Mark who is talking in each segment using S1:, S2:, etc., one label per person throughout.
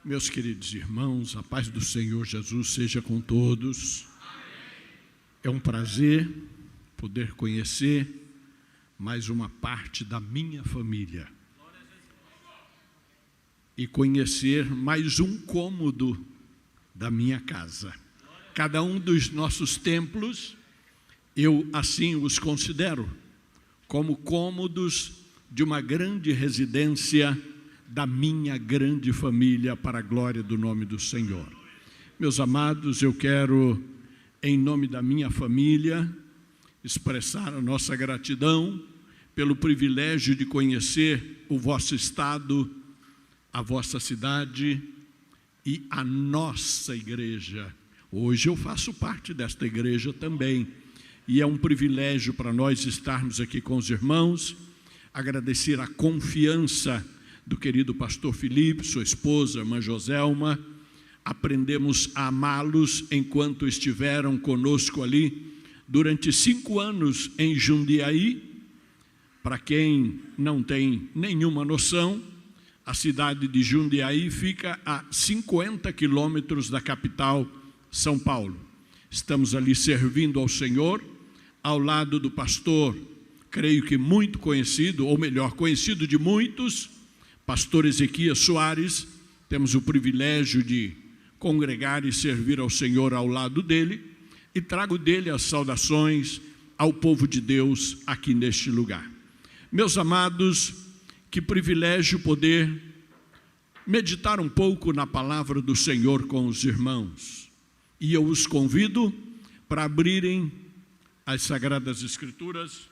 S1: Meus queridos irmãos, a paz do Senhor Jesus seja com todos. É um prazer poder conhecer mais uma parte da minha família e conhecer mais um cômodo da minha casa. Cada um dos nossos templos, eu assim os considero como cômodos de uma grande residência da minha grande família, para a glória do nome do Senhor. Meus amados, eu quero, em nome da minha família, expressar a nossa gratidão pelo privilégio de conhecer o vosso estado, a vossa cidade e a nossa igreja. Hoje eu faço parte desta igreja também, e é um privilégio para nós estarmos aqui com os irmãos, agradecer a confiança do querido pastor Felipe, sua esposa, irmã Joselma. Aprendemos a amá-los enquanto estiveram conosco ali durante 5 anos em Jundiaí. Para quem não tem nenhuma noção, a cidade de Jundiaí fica a 50 quilômetros da capital, São Paulo. Estamos ali servindo ao Senhor, ao lado do pastor, creio que muito conhecido, ou melhor, conhecido de muitos, pastor Ezequias Soares. Temos o privilégio de congregar e servir ao Senhor ao lado dele, e trago dele as saudações ao povo de Deus aqui neste lugar. Meus amados, que privilégio poder meditar um pouco na palavra do Senhor com os irmãos. E eu os convido para abrirem as Sagradas Escrituras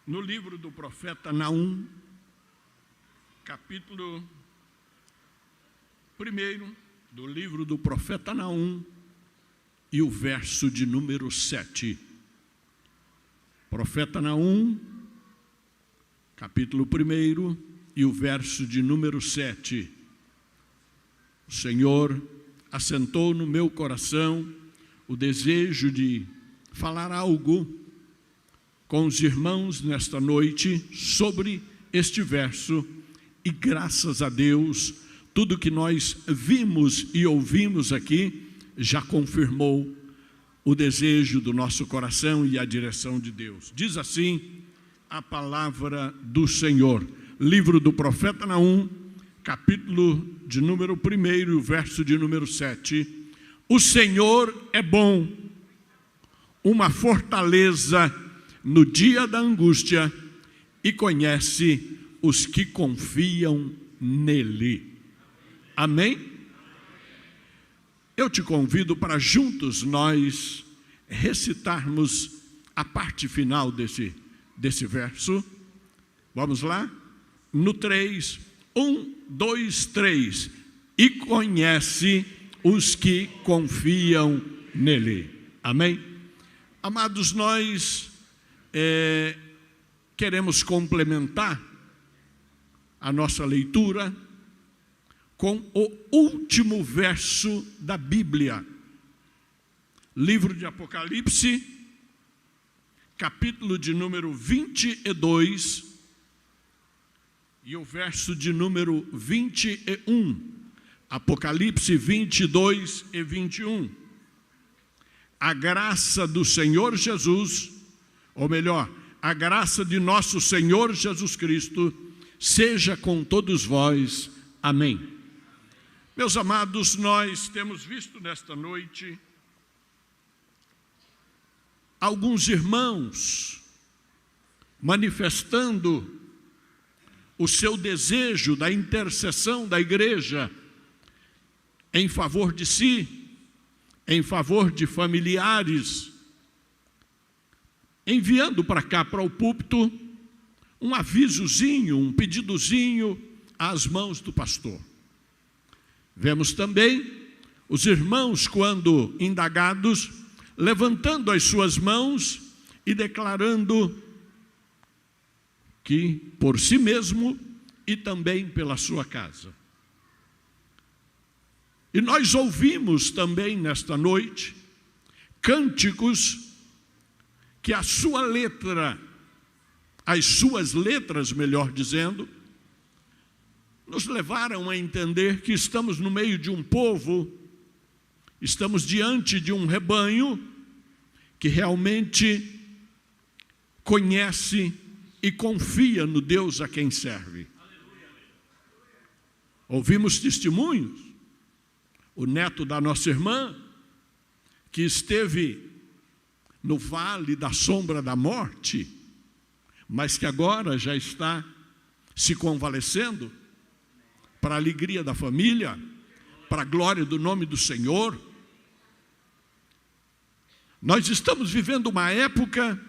S1: no livro do profeta Naum, capítulo 1 do livro do profeta Naum e o verso de número 7. Profeta Naum, capítulo 1 e o verso de número 7. O Senhor assentou no meu coração o desejo de falar algo com os irmãos nesta noite sobre este verso. E graças a Deus, tudo que nós vimos e ouvimos aqui já confirmou o desejo do nosso coração e a direção de Deus. Diz assim a palavra do Senhor, livro do profeta Naum, capítulo de número 1, verso de número 7. O Senhor é bom, uma fortaleza no dia da angústia, e conhece os que confiam nele. Amém? Eu te convido para juntos nós recitarmos a parte final desse verso. Vamos lá? No 3, 1, 2, 3. E conhece os que confiam nele. Amém? Amados, nós queremos complementar a nossa leitura com o último verso da Bíblia. Livro de Apocalipse, capítulo de número 22 e o verso de número 21. Apocalipse 22 e 21. A graça do Senhor Jesus, ou melhor, a graça de nosso Senhor Jesus Cristo, seja com todos vós. Amém. Meus amados, nós temos visto nesta noite alguns irmãos manifestando o seu desejo da intercessão da igreja em favor de si, em favor de familiares, enviando para cá, para o púlpito, um avisozinho, um pedidozinho às mãos do pastor. Vemos também os irmãos, quando indagados, levantando as suas mãos e declarando que por si mesmo e também pela sua casa. E nós ouvimos também nesta noite cânticos que a sua letra, as suas letras, melhor dizendo, nos levaram a entender que estamos no meio de um povo, estamos diante de um rebanho que realmente conhece e confia no Deus a quem serve. Ouvimos testemunhos, o neto da nossa irmã, que esteve no vale da sombra da morte, mas que agora já está se convalescendo, para a alegria da família, para a glória do nome do Senhor. Nós estamos vivendo uma época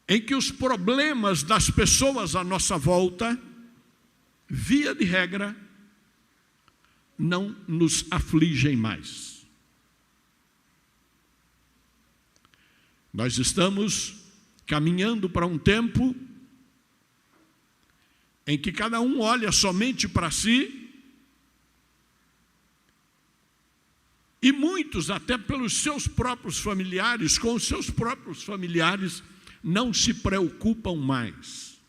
S1: em que os problemas das pessoas à nossa volta, via de regra, não nos afligem mais. Nós estamos caminhando para um tempo em que cada um olha somente para si, e muitos, até pelos seus próprios familiares, com os seus próprios familiares, não se preocupam mais.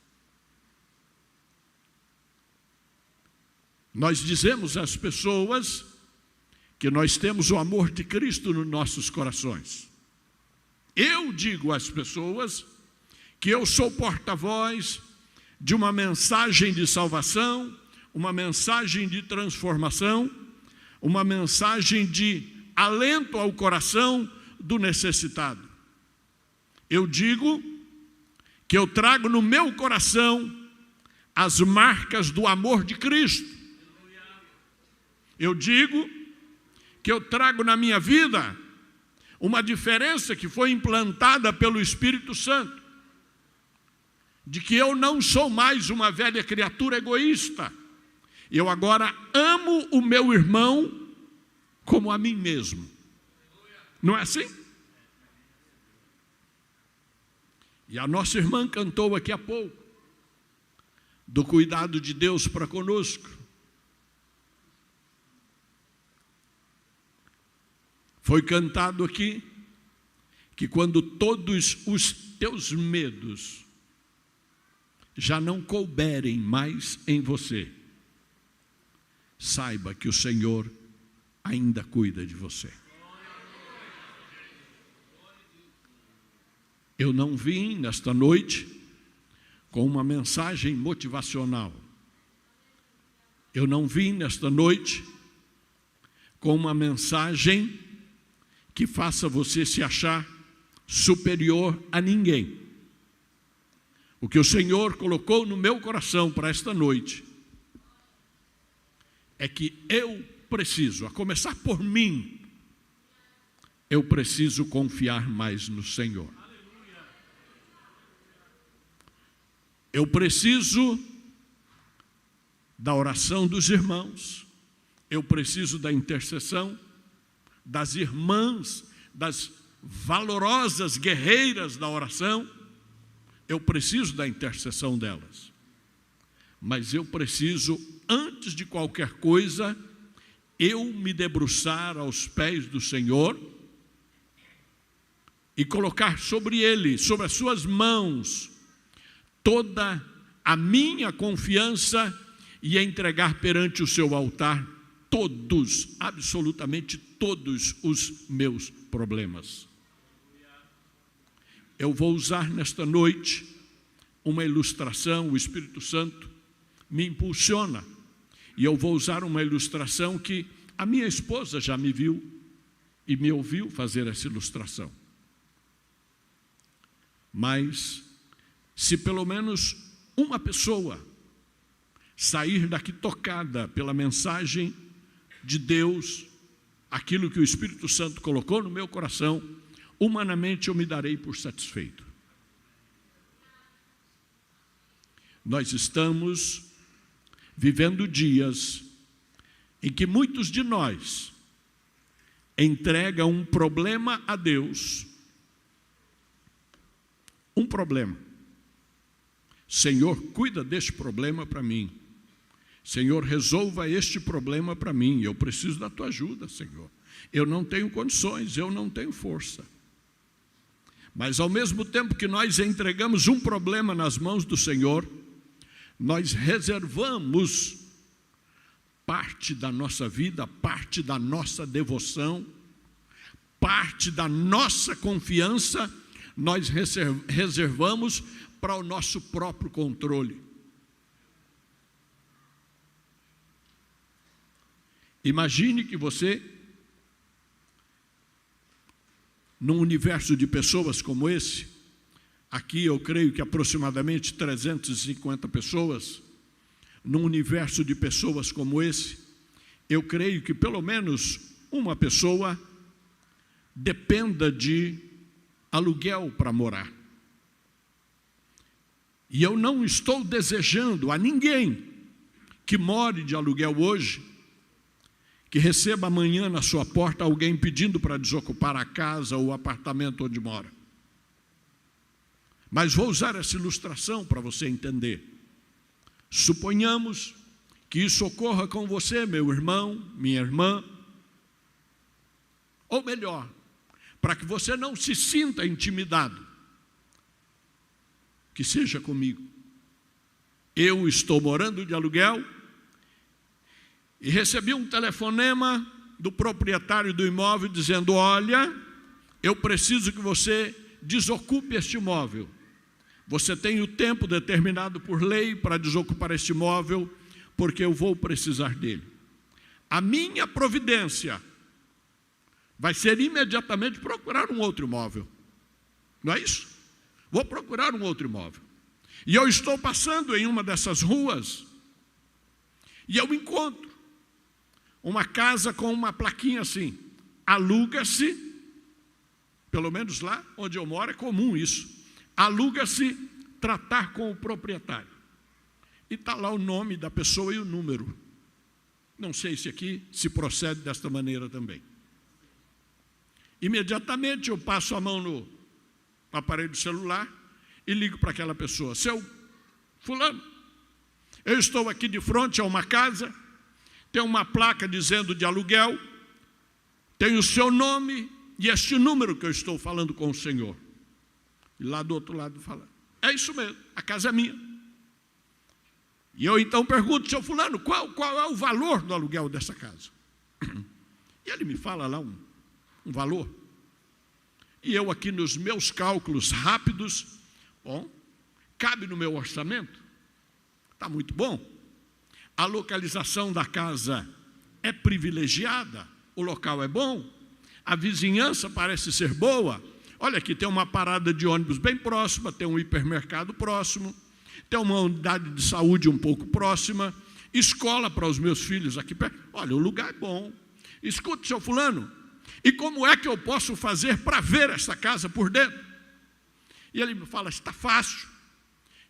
S1: Nós dizemos às pessoas que nós temos o amor de Cristo nos nossos corações. Eu digo às pessoas que eu sou porta-voz de uma mensagem de salvação, uma mensagem de transformação, uma mensagem de alento ao coração do necessitado. Eu digo que eu trago no meu coração as marcas do amor de Cristo. Eu digo que eu trago na minha vida uma diferença que foi implantada pelo Espírito Santo, de que eu não sou mais uma velha criatura egoísta. Eu agora amo o meu irmão como a mim mesmo. Não é assim? E a nossa irmã cantou aqui há pouco do cuidado de Deus para conosco. Foi cantado aqui que quando todos os teus medos já não couberem mais em você, saiba que o Senhor ainda cuida de você. Eu não vim nesta noite com uma mensagem motivacional. Eu não vim nesta noite com uma mensagem que faça você se achar superior a ninguém. O que o Senhor colocou no meu coração para esta noite é que eu preciso, a começar por mim, eu preciso confiar mais no Senhor. Eu preciso da oração dos irmãos, eu preciso da intercessão das irmãs, das valorosas guerreiras da oração, eu preciso da intercessão delas. Mas eu preciso, antes de qualquer coisa, eu me debruçar aos pés do Senhor e colocar sobre Ele, sobre as suas mãos, toda a minha confiança e entregar perante o seu altar todos, absolutamente todos os meus problemas. Eu vou usar nesta noite uma ilustração, o Espírito Santo me impulsiona, e eu vou usar uma ilustração que a minha esposa já me viu e me ouviu fazer essa ilustração. Mas, se pelo menos uma pessoa sair daqui tocada pela mensagem de Deus, aquilo que o Espírito Santo colocou no meu coração, humanamente eu me darei por satisfeito. Nós estamos vivendo dias em que muitos de nós entregam um problema a Deus. Um problema. Senhor, cuida deste problema para mim. Senhor, resolva este problema para mim. Eu preciso da tua ajuda, Senhor. Eu não tenho condições, eu não tenho força. Mas ao mesmo tempo que nós entregamos um problema nas mãos do Senhor, nós reservamos parte da nossa vida, parte da nossa devoção, parte da nossa confiança, nós reservamos para o nosso próprio controle. Imagine que você, num universo de pessoas como esse, aqui eu creio que aproximadamente 350 pessoas, num universo de pessoas como esse, eu creio que pelo menos uma pessoa dependa de aluguel para morar. E eu não estou desejando a ninguém que more de aluguel hoje, que receba amanhã na sua porta alguém pedindo para desocupar a casa ou o apartamento onde mora. Mas vou usar essa ilustração para você entender. Suponhamos que isso ocorra com você, meu irmão, minha irmã, ou melhor, para que você não se sinta intimidado, que seja comigo. Eu estou morando de aluguel e recebi um telefonema do proprietário do imóvel dizendo: olha, eu preciso que você desocupe este imóvel. Você tem o tempo determinado por lei para desocupar este imóvel, porque eu vou precisar dele. A minha providência vai ser imediatamente procurar um outro imóvel. Não é isso? Vou procurar um outro imóvel. E eu estou passando em uma dessas ruas e eu encontro uma casa com uma plaquinha assim: aluga-se, pelo menos lá onde eu moro é comum isso, aluga-se tratar com o proprietário. E está lá o nome da pessoa e o número. Não sei se aqui se procede desta maneira também. Imediatamente eu passo a mão no aparelho celular e ligo para aquela pessoa: seu fulano, eu estou aqui de frente a uma casa, tem uma placa dizendo de aluguel, tem o seu nome e este número que eu estou falando com o senhor. E lá do outro lado fala: é isso mesmo, a casa é minha. E eu então pergunto: seu fulano, qual é o valor do aluguel dessa casa? E ele me fala lá um valor. E eu aqui nos meus cálculos rápidos, bom, cabe no meu orçamento, está muito bom. A localização da casa é privilegiada, o local é bom, a vizinhança parece ser boa. Olha aqui, tem uma parada de ônibus bem próxima, tem um hipermercado próximo, tem uma unidade de saúde um pouco próxima, escola para os meus filhos aqui perto. Olha, o lugar é bom. Escute, seu fulano, e como é que eu posso fazer para ver essa casa por dentro? E ele me fala: está fácil,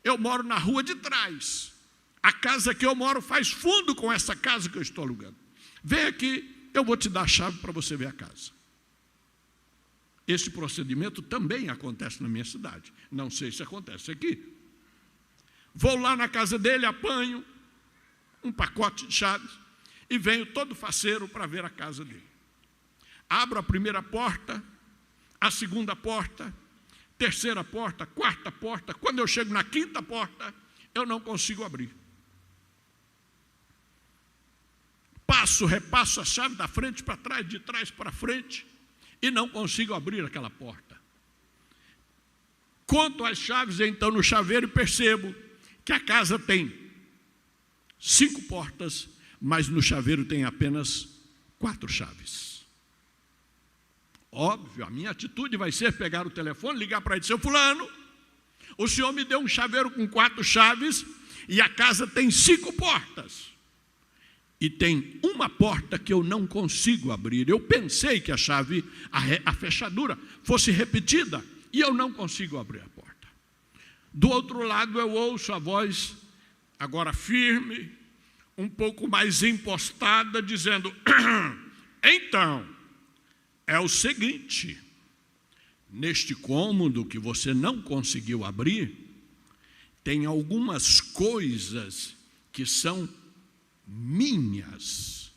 S1: eu moro na rua de trás, a casa que eu moro faz fundo com essa casa que eu estou alugando. Vem aqui, eu vou te dar a chave para você ver a casa. Esse procedimento também acontece na minha cidade, não sei se acontece aqui. Vou lá na casa dele, apanho um pacote de chaves e venho todo faceiro para ver a casa dele. Abro a primeira porta, a segunda porta, terceira porta, quarta porta. Quando eu chego na quinta porta, eu não consigo abrir. Repasso a chave da frente para trás, de trás para frente, e não consigo abrir aquela porta. Conto as chaves então no chaveiro e percebo que a casa tem 5 portas, mas no chaveiro tem apenas 4 chaves. Óbvio, a minha atitude vai ser pegar o telefone, ligar para ele: seu fulano, o senhor me deu um chaveiro com 4 chaves e a casa tem 5 portas. E tem uma porta que eu não consigo abrir. Eu pensei que a chave, a fechadura, fosse repetida e eu não consigo abrir a porta. Do outro lado eu ouço a voz, agora firme, um pouco mais impostada, dizendo: então, é o seguinte, neste cômodo que você não conseguiu abrir, tem algumas coisas que são minhas,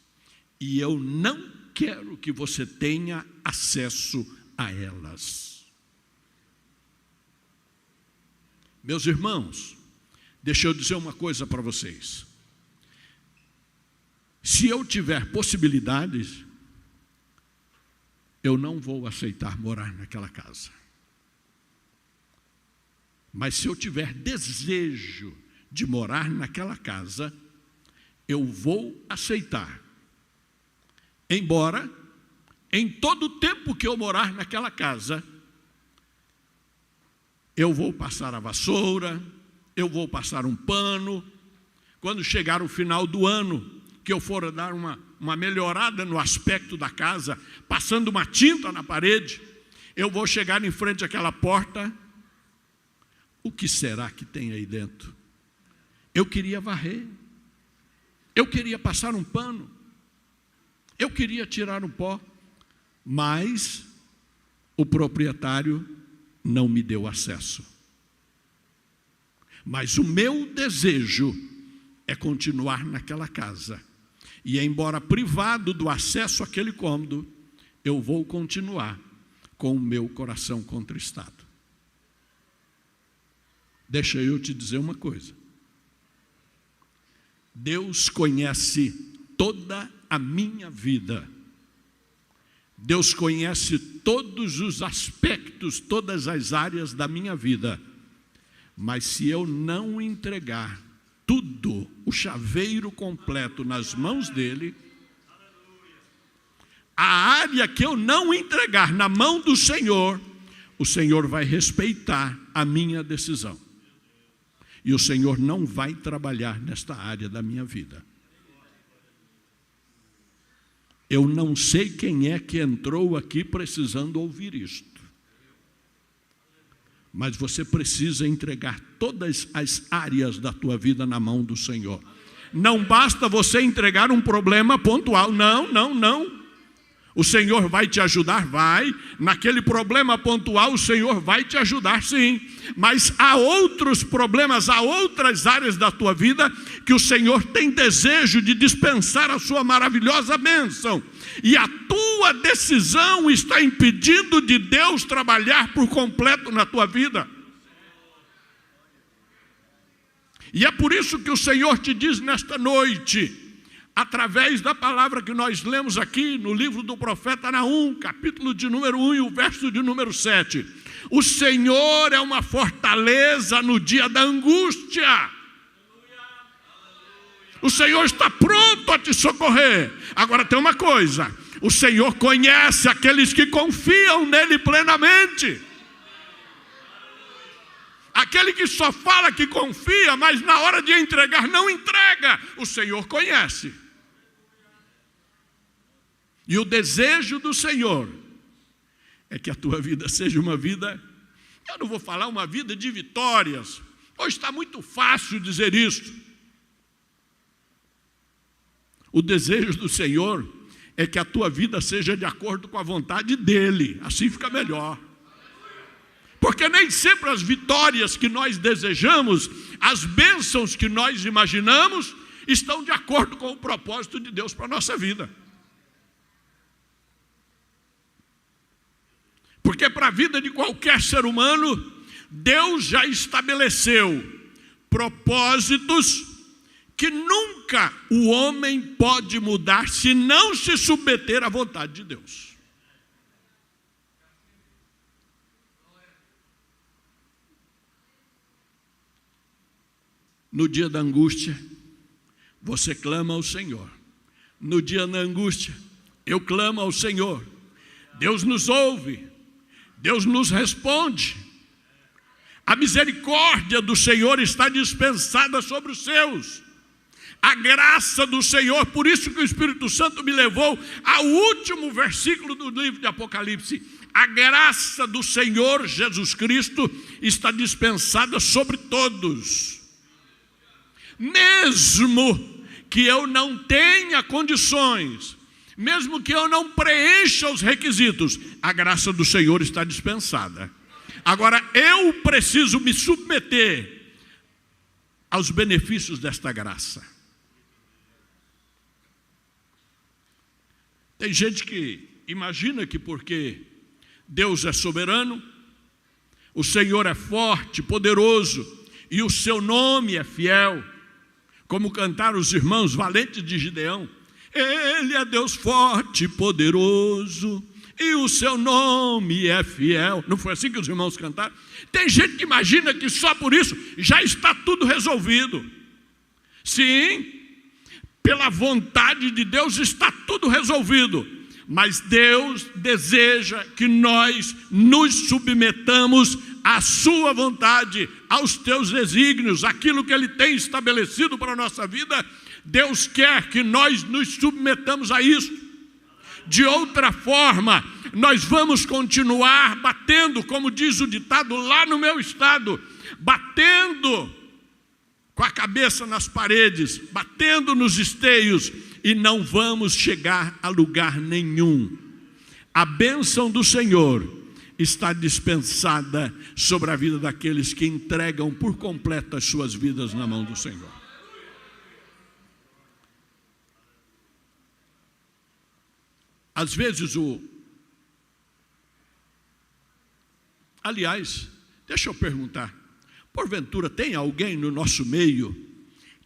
S1: e eu não quero que você tenha acesso a elas. Meus irmãos, Deixa eu dizer uma coisa para vocês. Se eu tiver possibilidades, eu não vou aceitar morar naquela casa. Mas se eu tiver desejo de morar naquela casa, eu vou aceitar. Embora, em todo o tempo que eu morar naquela casa, eu vou passar a vassoura, eu vou passar um pano. Quando chegar o final do ano, que eu for dar uma melhorada no aspecto da casa, passando uma tinta na parede, eu vou chegar em frente àquela porta. O que será que tem aí dentro? Eu queria varrer, eu queria passar um pano, eu queria tirar o pó, mas o proprietário não me deu acesso. Mas o meu desejo é continuar naquela casa. E embora privado do acesso àquele cômodo, eu vou continuar com o meu coração contristado. Deixa eu te dizer uma coisa. Deus conhece toda a minha vida. Deus conhece todos os aspectos, todas as áreas da minha vida. Mas se eu não entregar tudo, o chaveiro completo nas mãos dele, a área que eu não entregar na mão do Senhor, o Senhor vai respeitar a minha decisão. E o Senhor não vai trabalhar nesta área da minha vida. Eu não sei quem é que entrou aqui precisando ouvir isto. Mas você precisa entregar todas as áreas da tua vida na mão do Senhor. Não basta você entregar um problema pontual. Não. O Senhor vai te ajudar? Vai. Naquele problema pontual, o Senhor vai te ajudar, sim. Mas há outros problemas, há outras áreas da tua vida que o Senhor tem desejo de dispensar a sua maravilhosa bênção. E a tua decisão está impedindo de Deus trabalhar por completo na tua vida. E é por isso que o Senhor te diz nesta noite, através da palavra que nós lemos aqui no livro do profeta Naum, capítulo de número 1 e o verso de número 7. O Senhor é uma fortaleza no dia da angústia. O Senhor está pronto a te socorrer. Agora tem uma coisa, o Senhor conhece aqueles que confiam nele plenamente. Aquele que só fala que confia, mas na hora de entregar não entrega, o Senhor conhece. E o desejo do Senhor é que a tua vida seja uma vida, eu não vou falar uma vida de vitórias, hoje está muito fácil dizer isso. O desejo do Senhor é que a tua vida seja de acordo com a vontade dEle, assim fica melhor. Porque nem sempre as vitórias que nós desejamos, as bênçãos que nós imaginamos, estão de acordo com o propósito de Deus para a nossa vida. Porque para a vida de qualquer ser humano, Deus já estabeleceu propósitos que nunca o homem pode mudar se não se submeter à vontade de Deus. No dia da angústia, você clama ao Senhor. No dia da angústia, eu clamo ao Senhor. Deus nos ouve, Deus nos responde. A misericórdia do Senhor está dispensada sobre os seus. A graça do Senhor, por isso que o Espírito Santo me levou ao último versículo do livro de Apocalipse. A graça do Senhor Jesus Cristo está dispensada sobre todos. Mesmo que eu não tenha condições, mesmo que eu não preencha os requisitos, a graça do Senhor está dispensada. Agora eu preciso me submeter aos benefícios desta graça. Tem gente que imagina que porque Deus é soberano, o Senhor é forte, poderoso, e o seu nome é fiel. Como cantaram os irmãos valentes de Gideão, Ele é Deus forte e poderoso, e o seu nome é fiel. Não foi assim que os irmãos cantaram? Tem gente que imagina que só por isso já está tudo resolvido. Sim, pela vontade de Deus está tudo resolvido, mas Deus deseja que nós nos submetamos à sua vontade, aos teus desígnios, aquilo que Ele tem estabelecido para a nossa vida. Deus quer que nós nos submetamos a isso. De outra forma, nós vamos continuar batendo, como diz o ditado lá no meu estado, batendo com a cabeça nas paredes, batendo nos esteios, e não vamos chegar a lugar nenhum. A bênção do Senhor está dispensada sobre a vida daqueles que entregam por completo as suas vidas na mão do Senhor. Às vezes aliás, deixa eu perguntar, porventura tem alguém no nosso meio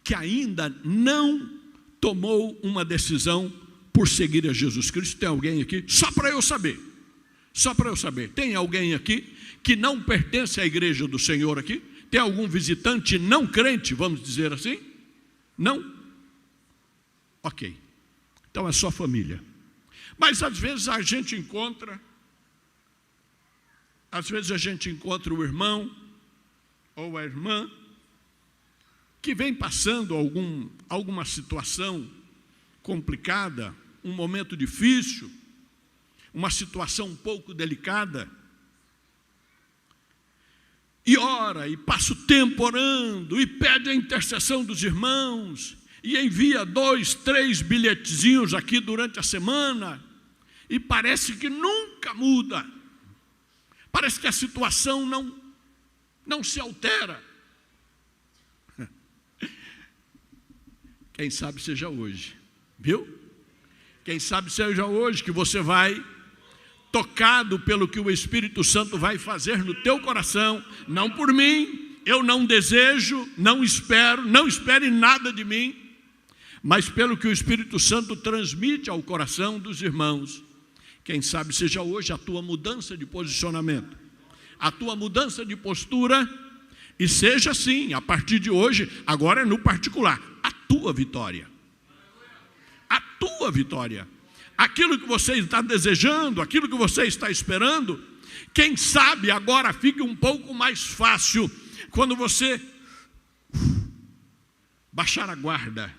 S1: que ainda não tomou uma decisão por seguir a Jesus Cristo? Tem alguém aqui? Só para eu saber. Tem alguém aqui que não pertence à igreja do Senhor aqui? Tem algum visitante não crente, vamos dizer assim? Não? Ok. Então é só família. Mas às vezes a gente encontra o irmão ou a irmã que vem passando alguma situação complicada, um momento difícil, uma situação um pouco delicada, e ora, e passa o tempo orando, e pede a intercessão dos irmãos, e envia 2, 3 bilhetezinhos aqui durante a semana, e parece que nunca muda, parece que a situação não se altera. Quem sabe seja hoje, viu? Quem sabe seja hoje que você vai, tocado pelo que o Espírito Santo vai fazer no teu coração, não por mim, eu não desejo, não espere nada de mim, mas pelo que o Espírito Santo transmite ao coração dos irmãos. Quem sabe seja hoje a tua mudança de posicionamento, a tua mudança de postura, e seja assim, a partir de hoje, agora é no particular, a tua vitória. A tua vitória. Aquilo que você está desejando, aquilo que você está esperando, quem sabe agora fique um pouco mais fácil quando você baixar a guarda,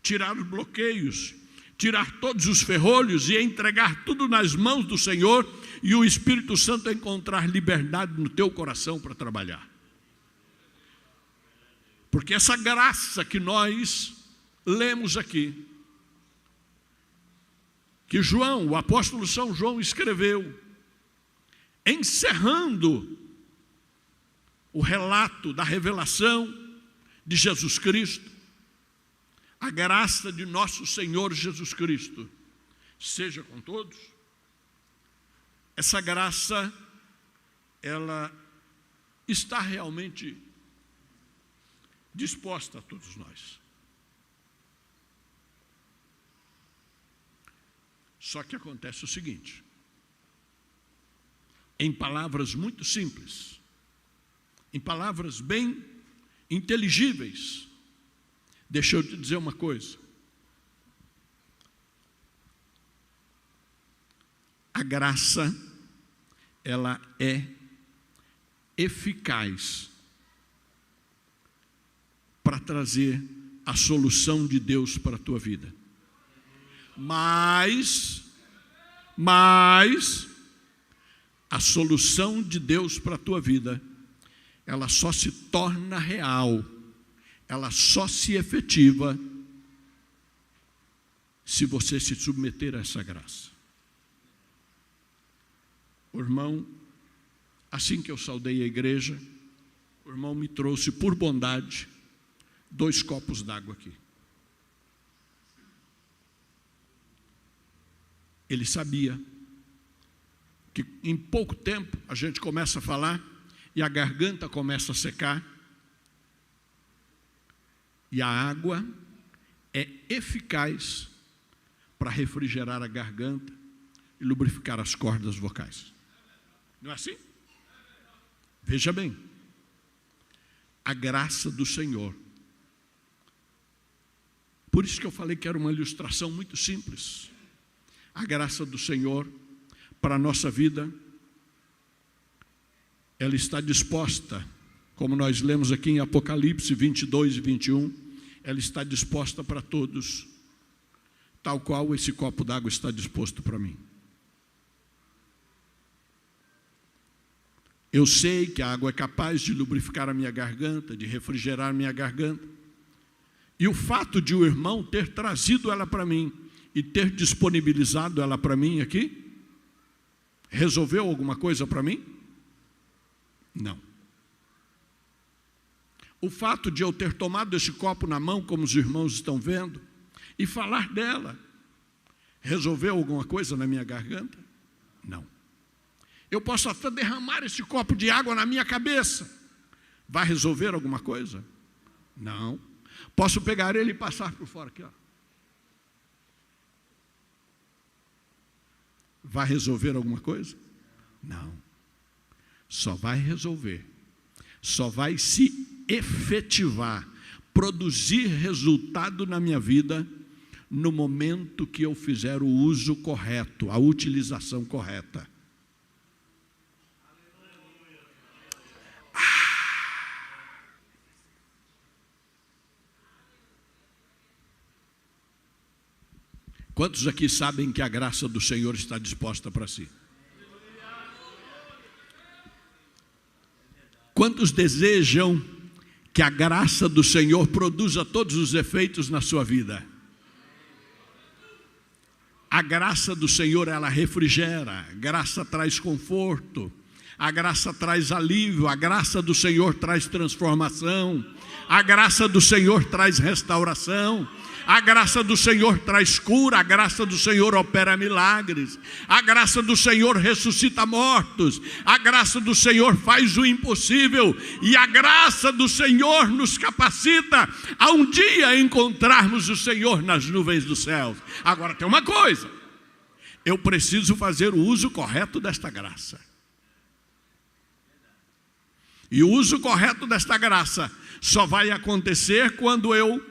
S1: tirar os bloqueios, tirar todos os ferrolhos e entregar tudo nas mãos do Senhor, e o Espírito Santo encontrar liberdade no teu coração para trabalhar. Porque essa graça que nós lemos aqui, que João, o apóstolo São João escreveu, encerrando o relato da revelação de Jesus Cristo, a graça de nosso Senhor Jesus Cristo seja com todos. Essa graça, ela está realmente disposta a todos nós. Só que acontece o seguinte, em palavras muito simples, em palavras bem inteligíveis, deixa eu te dizer uma coisa. A graça, ela é eficaz para trazer a solução de Deus para a tua vida. Mas a solução de Deus para a tua vida, ela só se torna real, ela só se efetiva se você se submeter a essa graça. O irmão, assim que eu saudei a igreja, o irmão me trouxe por bondade 2 copos d'água aqui. Ele sabia que em pouco tempo a gente começa a falar e a garganta começa a secar, E a água é eficaz para refrigerar a garganta e lubrificar as cordas vocais. Não é assim? Veja bem, a graça do Senhor. Por isso que eu falei que era uma ilustração muito simples. A graça do Senhor para a nossa vida, ela está disposta, como nós lemos aqui em Apocalipse 22 e 21, ela está disposta para todos, tal qual esse copo d'água está disposto para mim. Eu sei que a água é capaz de lubrificar a minha garganta, de refrigerar a minha garganta. E o fato de o irmão ter trazido ela para mim e ter disponibilizado ela para mim aqui, resolveu alguma coisa para mim? Não. O fato de eu ter tomado esse copo na mão, como os irmãos estão vendo, e falar dela, resolveu alguma coisa na minha garganta? Não. Eu posso até derramar esse copo de água na minha cabeça. Vai resolver alguma coisa? Não. Posso pegar ele e passar por fora aqui, ó. Vai resolver alguma coisa? Não. Só vai resolver, só vai se efetivar, produzir resultado na minha vida no momento que eu fizer o uso correto, a utilização correta. Quantos aqui sabem que a graça do Senhor está disposta para si? Quantos desejam que a graça do Senhor produza todos os efeitos na sua vida? A graça do Senhor, ela refrigera, a graça traz conforto, a graça traz alívio, a graça do Senhor traz transformação, a graça do Senhor traz restauração, a graça do Senhor traz cura, a graça do Senhor opera milagres, a graça do Senhor ressuscita mortos, a graça do Senhor faz o impossível, e a graça do Senhor nos capacita a um dia encontrarmos o Senhor nas nuvens dos céus. Agora tem uma coisa, eu preciso fazer o uso correto desta graça. E o uso correto desta graça só vai acontecer quando eu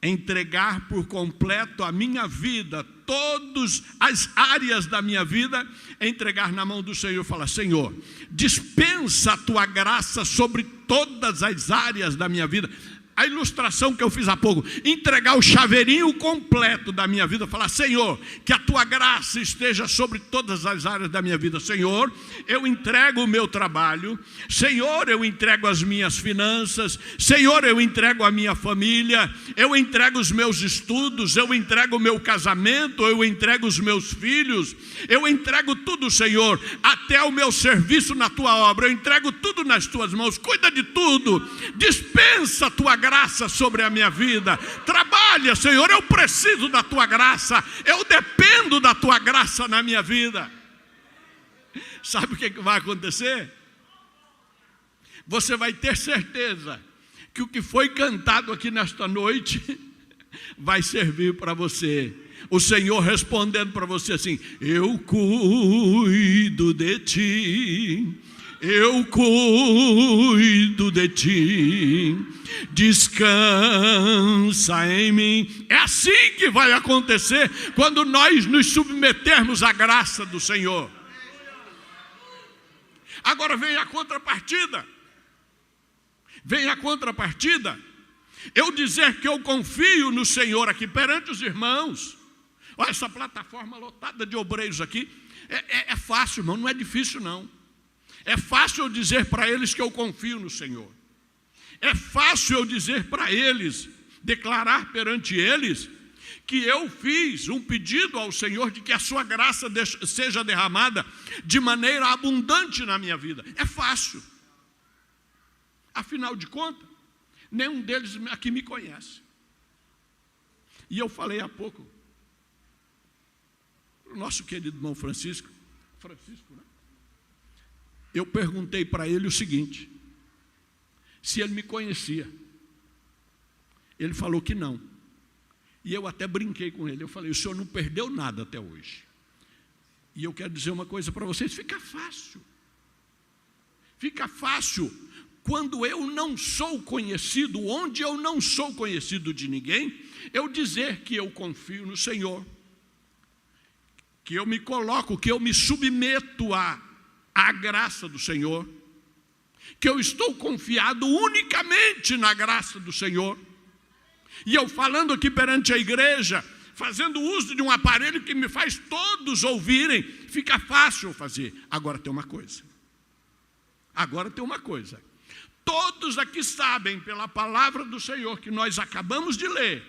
S1: entregar por completo a minha vida, todas as áreas da minha vida, entregar na mão do Senhor e falar: Senhor, dispensa a tua graça sobre todas as áreas da minha vida. A ilustração que eu fiz há pouco, entregar o chaveirinho completo da minha vida, falar: Senhor, que a tua graça esteja sobre todas as áreas da minha vida. Senhor, eu entrego o meu trabalho, Senhor, eu entrego as minhas finanças, Senhor, eu entrego a minha família, eu entrego os meus estudos, eu entrego o meu casamento, eu entrego os meus filhos, eu entrego tudo, Senhor, até o meu serviço na tua obra, eu entrego tudo nas tuas mãos. Cuida de tudo, dispensa a tua graça sobre a minha vida, trabalha, Senhor, eu preciso da tua graça, eu dependo da tua graça na minha vida. Sabe o que vai acontecer? Você vai ter certeza que o que foi cantado aqui nesta noite vai servir para você. O Senhor respondendo para você assim: eu cuido de ti, eu cuido de ti, descansa em mim. É assim que vai acontecer quando nós nos submetermos à graça do Senhor. Agora vem a contrapartida. Vem a contrapartida. Eu dizer que eu confio no Senhor aqui perante os irmãos. Olha essa plataforma lotada de obreiros aqui. É fácil, irmão, não é difícil não. É fácil eu dizer para eles que eu confio no Senhor. É fácil eu dizer para eles, declarar perante eles, que eu fiz um pedido ao Senhor de que a sua graça seja derramada de maneira abundante na minha vida. É fácil. Afinal de contas, nenhum deles aqui me conhece. E eu falei há pouco, o nosso querido irmão Francisco, né? Eu perguntei para ele o seguinte: se ele me conhecia. Ele falou que não. E eu até brinquei com ele. Eu falei, o senhor não perdeu nada até hoje. E eu quero dizer uma coisa para vocês, fica fácil. Fica fácil quando eu não sou conhecido, onde eu não sou conhecido de ninguém, eu dizer que eu confio no Senhor, que eu me coloco, que eu me submeto à graça do Senhor, que eu estou confiado unicamente na graça do Senhor. E eu falando aqui perante a igreja, fazendo uso de um aparelho que me faz todos ouvirem, fica fácil fazer. Agora tem uma coisa. Todos aqui sabem, pela palavra do Senhor que nós acabamos de ler,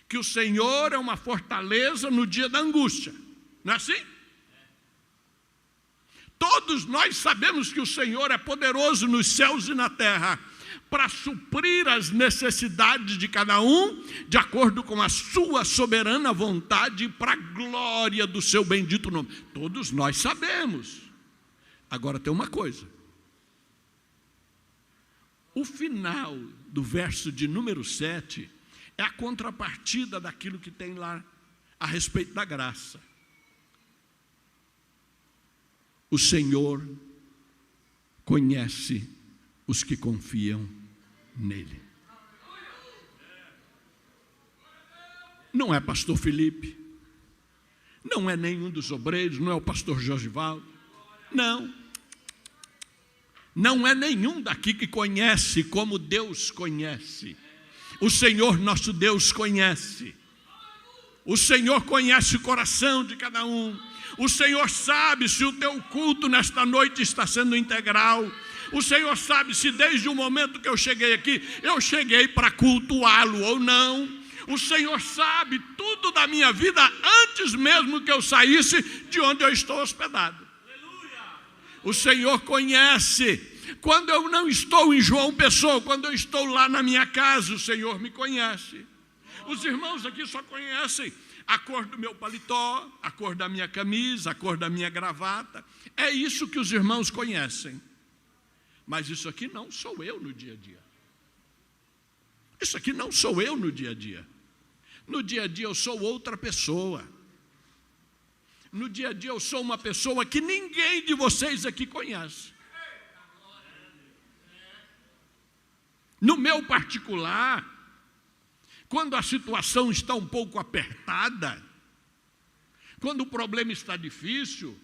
S1: que o Senhor é uma fortaleza no dia da angústia. Não é assim? Todos nós sabemos que o Senhor é poderoso nos céus e na terra para suprir as necessidades de cada um, de acordo com a sua soberana vontade e para a glória do seu bendito nome. Todos nós sabemos. Agora tem uma coisa. O final do verso de número 7 é a contrapartida daquilo que tem lá a respeito da graça. O Senhor conhece os que confiam nele. Não é pastor Felipe, não é nenhum dos obreiros, não é o pastor Jorgivaldo, não é nenhum daqui que conhece como Deus conhece. O Senhor nosso Deus conhece. O Senhor conhece o coração de cada um. O Senhor sabe se o teu culto nesta noite está sendo integral. O Senhor sabe se desde o momento que eu cheguei aqui, eu cheguei para cultuá-lo ou não. O Senhor sabe tudo da minha vida antes mesmo que eu saísse de onde eu estou hospedado. O Senhor conhece. Quando eu não estou em João Pessoa, quando eu estou lá na minha casa, o Senhor me conhece. Os irmãos aqui só conhecem a cor do meu paletó, a cor da minha camisa, a cor da minha gravata. É isso que os irmãos conhecem. Mas isso aqui não sou eu no dia a dia. Isso aqui não sou eu no dia a dia. No dia a dia eu sou outra pessoa. No dia a dia eu sou uma pessoa que ninguém de vocês aqui conhece. No meu particular, quando a situação está um pouco apertada, quando o problema está difícil,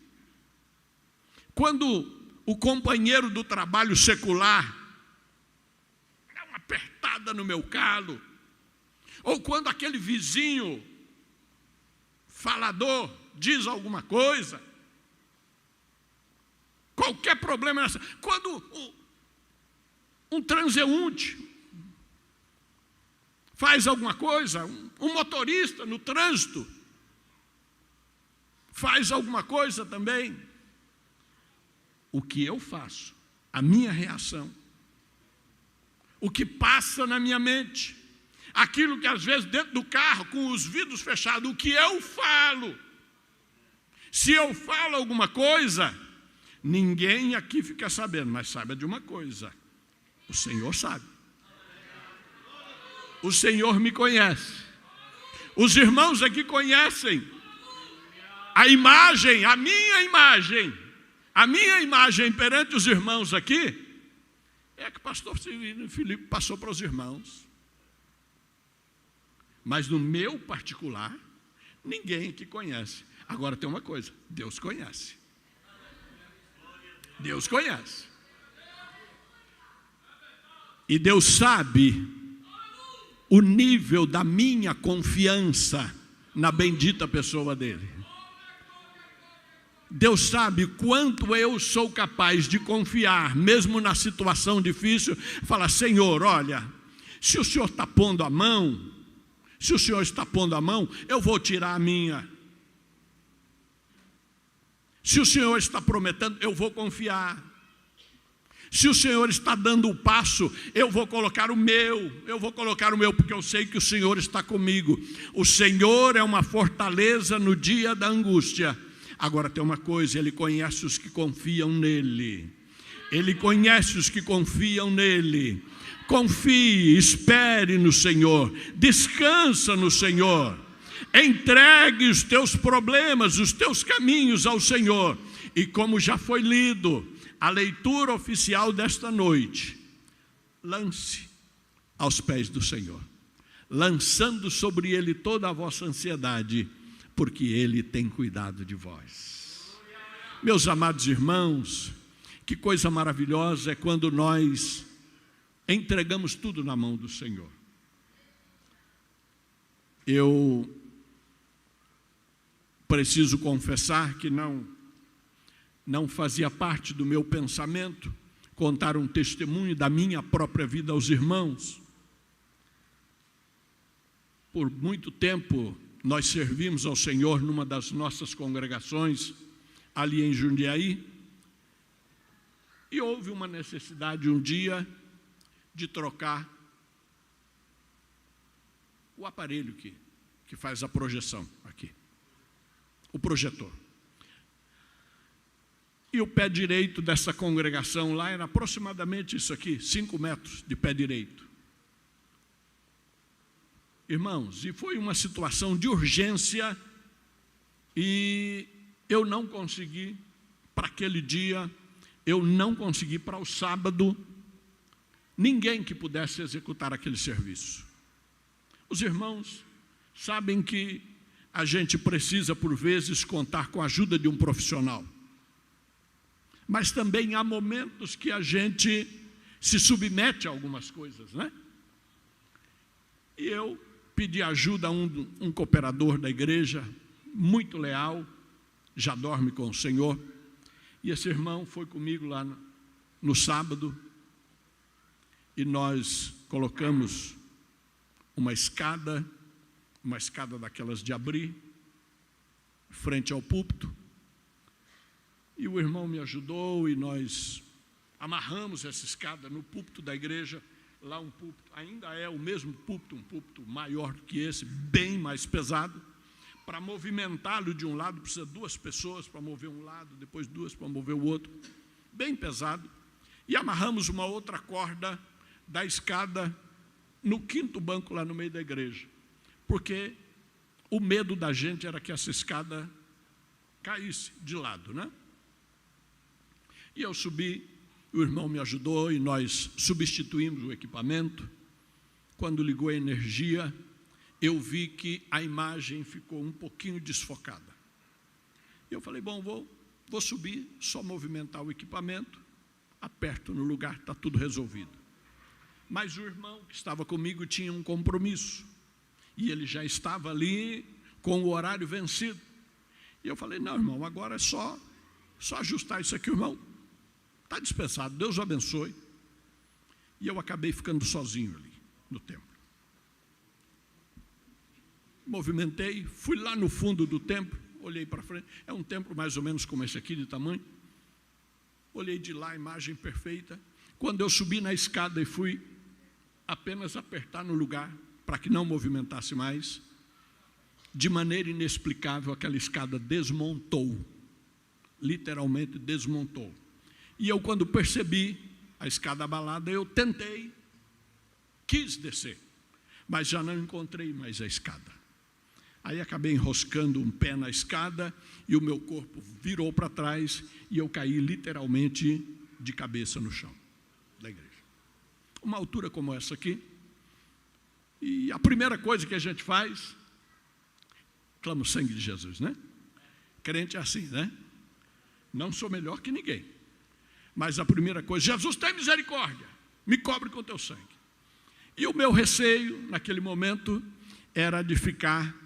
S1: quando o companheiro do trabalho secular dá uma apertada no meu calo, ou quando aquele vizinho falador diz alguma coisa, qualquer problema nessa, quando um transeunte faz alguma coisa, um motorista no trânsito faz alguma coisa também, o que eu faço, a minha reação, o que passa na minha mente, aquilo que às vezes dentro do carro, com os vidros fechados, o que eu falo. Se eu falo alguma coisa, ninguém aqui fica sabendo, mas saiba de uma coisa, o Senhor sabe. O Senhor me conhece. Os irmãos aqui conhecem a imagem, a minha imagem perante os irmãos aqui, é que o pastor Felipe passou para os irmãos. Mas no meu particular, ninguém aqui conhece. Agora tem uma coisa, Deus conhece. Deus conhece. E Deus sabe o nível da minha confiança na bendita pessoa dele. Deus sabe quanto eu sou capaz de confiar, mesmo na situação difícil, falar, Senhor, olha, se o Senhor está pondo a mão, eu vou tirar a minha. Se o Senhor está prometendo, eu vou confiar. Se o Senhor está dando o passo, eu vou colocar o meu, porque eu sei que o Senhor está comigo. O Senhor é uma fortaleza no dia da angústia. Agora tem uma coisa, Ele conhece os que confiam nele. Ele conhece os que confiam nele. Confie, espere no Senhor, descansa no Senhor, entregue os teus problemas, os teus caminhos ao Senhor. E como já foi lido, a leitura oficial desta noite, lance aos pés do Senhor, lançando sobre Ele toda a vossa ansiedade, porque Ele tem cuidado de vós. Meus amados irmãos, que coisa maravilhosa é quando nós entregamos tudo na mão do Senhor. Eu preciso confessar que não fazia parte do meu pensamento contar um testemunho da minha própria vida aos irmãos. Por muito tempo nós servimos ao Senhor numa das nossas congregações, ali em Jundiaí, e houve uma necessidade um dia de trocar o aparelho que faz a projeção aqui, o projetor. E o pé direito dessa congregação lá era aproximadamente isso aqui, 5 metros de pé direito. Irmãos, e foi uma situação de urgência, e eu não consegui, para aquele dia, eu não consegui para o sábado, ninguém que pudesse executar aquele serviço. Os irmãos sabem que a gente precisa, por vezes, contar com a ajuda de um profissional. Mas também há momentos que a gente se submete a algumas coisas, né? E eu pedi ajuda a um cooperador da igreja, muito leal, já dorme com o Senhor, e esse irmão foi comigo lá no sábado, e nós colocamos uma escada daquelas de abrir, frente ao púlpito, e o irmão me ajudou, e nós amarramos essa escada no púlpito da igreja. Lá um púlpito, ainda é o mesmo púlpito, um púlpito maior do que esse, bem mais pesado. Para movimentá-lo de um lado, precisa 2 pessoas para mover um lado, depois 2 para mover o outro, bem pesado. E amarramos uma outra corda da escada no 5º banco lá no meio da igreja, porque o medo da gente era que essa escada caísse de lado, né? E eu subi, o irmão me ajudou e nós substituímos o equipamento. Quando ligou a energia, eu vi que a imagem ficou um pouquinho desfocada. Eu falei, bom, vou subir, só movimentar o equipamento, aperto no lugar, está tudo resolvido. Mas o irmão que estava comigo tinha um compromisso, e ele já estava ali com o horário vencido. E eu falei, não, irmão, agora é só ajustar isso aqui, irmão. Está dispensado, Deus o abençoe. E eu acabei ficando sozinho ali no templo. Movimentei, fui lá no fundo do templo, olhei para frente, é um templo mais ou menos como esse aqui de tamanho. Olhei de lá, a imagem perfeita. Quando eu subi na escada e fui apenas apertar no lugar, para que não movimentasse mais, de maneira inexplicável, aquela escada desmontou, literalmente desmontou. E eu, quando percebi a escada abalada, eu quis descer, mas já não encontrei mais a escada. Aí acabei enroscando um pé na escada e o meu corpo virou para trás e eu caí literalmente de cabeça no chão da igreja. Uma altura como essa aqui. E a primeira coisa que a gente faz, clama o sangue de Jesus, né? Crente é assim, né? Não sou melhor que ninguém. Mas a primeira coisa, Jesus tem misericórdia, me cobre com teu sangue. E o meu receio, naquele momento, era de ficar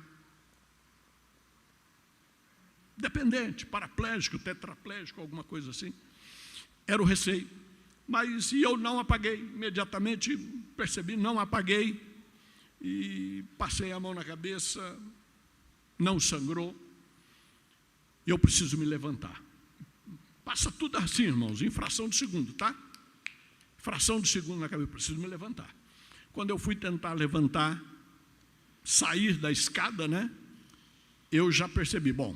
S1: dependente, paraplégico, tetraplégico, alguma coisa assim. Era o receio. Mas eu não apaguei, imediatamente percebi, não apaguei. E passei a mão na cabeça, não sangrou. Eu preciso me levantar. Passa tudo assim, irmãos, em fração de segundo, tá? Fração de segundo na cabeça, preciso me levantar. Quando eu fui tentar levantar, sair da escada, né? Eu já percebi, bom,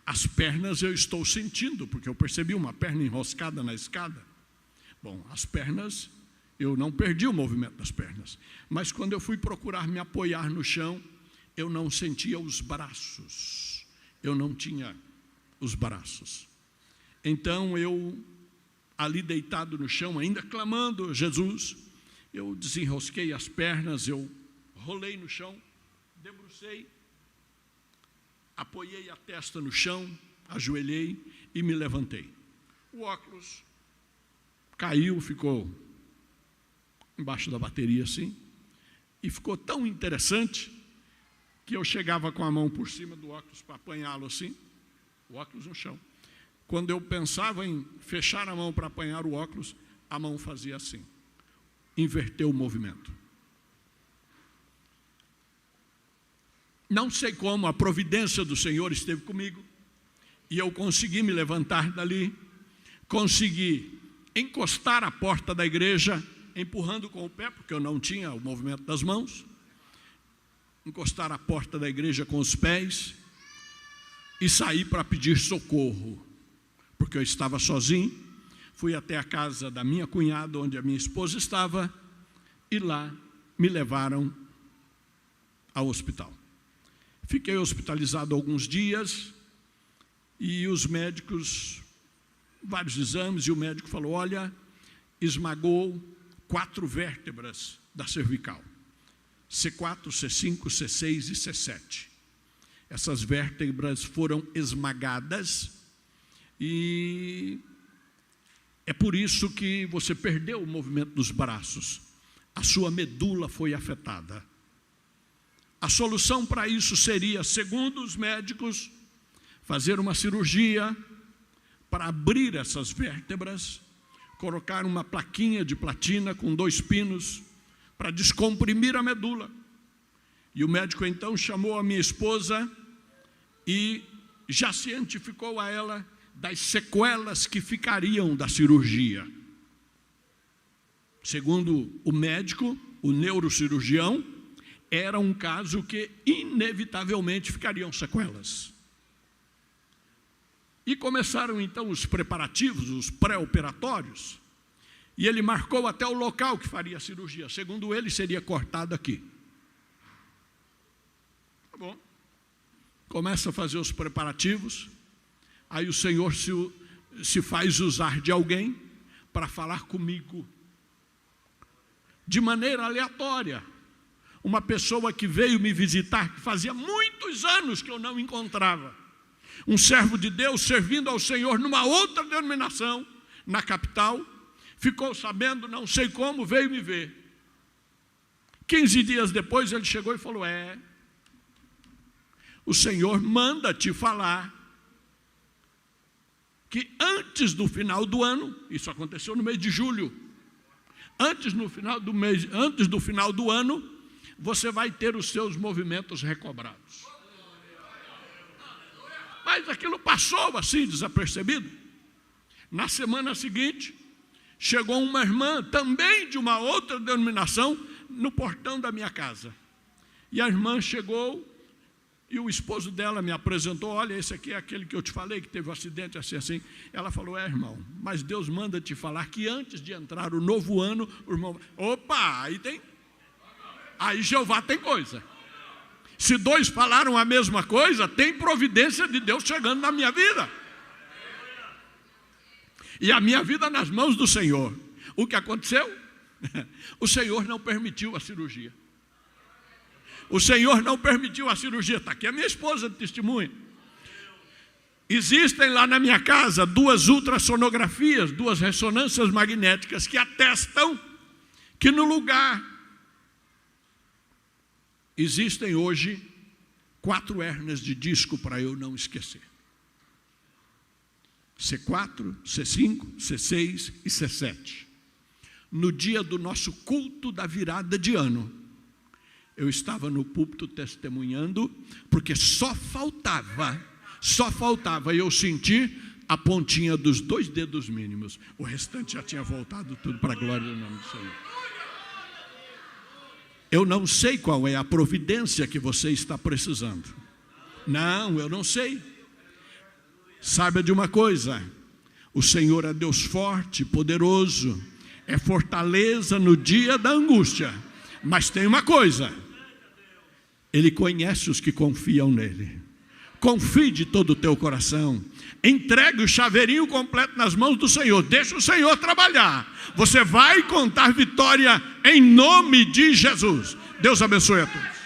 S1: as pernas eu estou sentindo, porque eu percebi uma perna enroscada na escada. Bom, as pernas Eu não perdi o movimento das pernas. Mas quando eu fui procurar me apoiar no chão, eu não sentia os braços. Eu não tinha os braços. Então eu, ali deitado no chão, ainda clamando Jesus, eu desenrosquei as pernas, eu rolei no chão, debrucei, apoiei a testa no chão, ajoelhei e me levantei. O óculos caiu, ficou embaixo da bateria assim, e ficou tão interessante que eu chegava com a mão por cima do óculos para apanhá-lo assim, o óculos no chão. Quando eu pensava em fechar a mão para apanhar o óculos, a mão fazia assim, inverteu o movimento. Não sei como, a providência do Senhor esteve comigo, e eu consegui me levantar dali, consegui encostar a porta da igreja, empurrando com o pé, porque eu não tinha o movimento das mãos, encostar a porta da igreja com os pés, e sair para pedir socorro, porque eu estava sozinho. Fui até a casa da minha cunhada, onde a minha esposa estava, e lá me levaram ao hospital. Fiquei hospitalizado alguns dias, e os médicos, vários exames, e o médico falou, olha, esmagou 4 vértebras da cervical, C4, C5, C6 e C7. Essas vértebras foram esmagadas, e é por isso que você perdeu o movimento dos braços. A sua medula foi afetada. A solução para isso seria, segundo os médicos, fazer uma cirurgia para abrir essas vértebras, colocar uma plaquinha de platina com 2 pinos para descomprimir a medula. E o médico então chamou a minha esposa e já cientificou a ela das sequelas que ficariam da cirurgia. Segundo o médico, o neurocirurgião, era um caso que inevitavelmente ficariam sequelas. E começaram então os preparativos, os pré-operatórios, e ele marcou até o local que faria a cirurgia. Segundo ele, seria cortado aqui. Tá bom. Começa a fazer os preparativos, aí o Senhor se faz usar de alguém para falar comigo, de maneira aleatória. Uma pessoa que veio me visitar, que fazia muitos anos que eu não encontrava. Um servo de Deus servindo ao Senhor numa outra denominação, na capital, ficou sabendo, não sei como, veio me ver. 15 dias depois ele chegou e falou, o Senhor manda te falar que antes do final do ano, isso aconteceu no mês de julho, antes do final do ano, você vai ter os seus movimentos recobrados. Mas aquilo passou assim, desapercebido. Na semana seguinte, chegou uma irmã, também de uma outra denominação, no portão da minha casa. E a irmã chegou, e o esposo dela me apresentou, olha, esse aqui é aquele que eu te falei, que teve um acidente assim, assim. Ela falou, irmão, mas Deus manda te falar que antes de entrar o novo ano, o irmão... Opa, aí Jeová tem coisa. Se 2 falaram a mesma coisa, tem providência de Deus chegando na minha vida. E a minha vida nas mãos do Senhor. O que aconteceu? O Senhor não permitiu a cirurgia. O Senhor não permitiu a cirurgia. Está aqui a minha esposa de testemunha. Existem lá na minha casa 2 ultrassonografias, 2 ressonâncias magnéticas que atestam que no lugar existem hoje 4 hérnias de disco para eu não esquecer. C4, C5, C6 e C7. No dia do nosso culto da virada de ano, eu estava no púlpito testemunhando, porque só faltava eu sentir a pontinha dos 2 dedos mínimos. O restante já tinha voltado tudo para a glória do nome do Senhor. Eu não sei qual é a providência que você está precisando. Não, eu não sei. Saiba de uma coisa, o Senhor é Deus forte, poderoso, é fortaleza no dia da angústia. Mas tem uma coisa: Ele conhece os que confiam nele. Confie de todo o teu coração. Entregue o chaveirinho completo nas mãos do Senhor. Deixa o Senhor trabalhar. Você vai contar vitória em nome de Jesus. Deus abençoe a todos.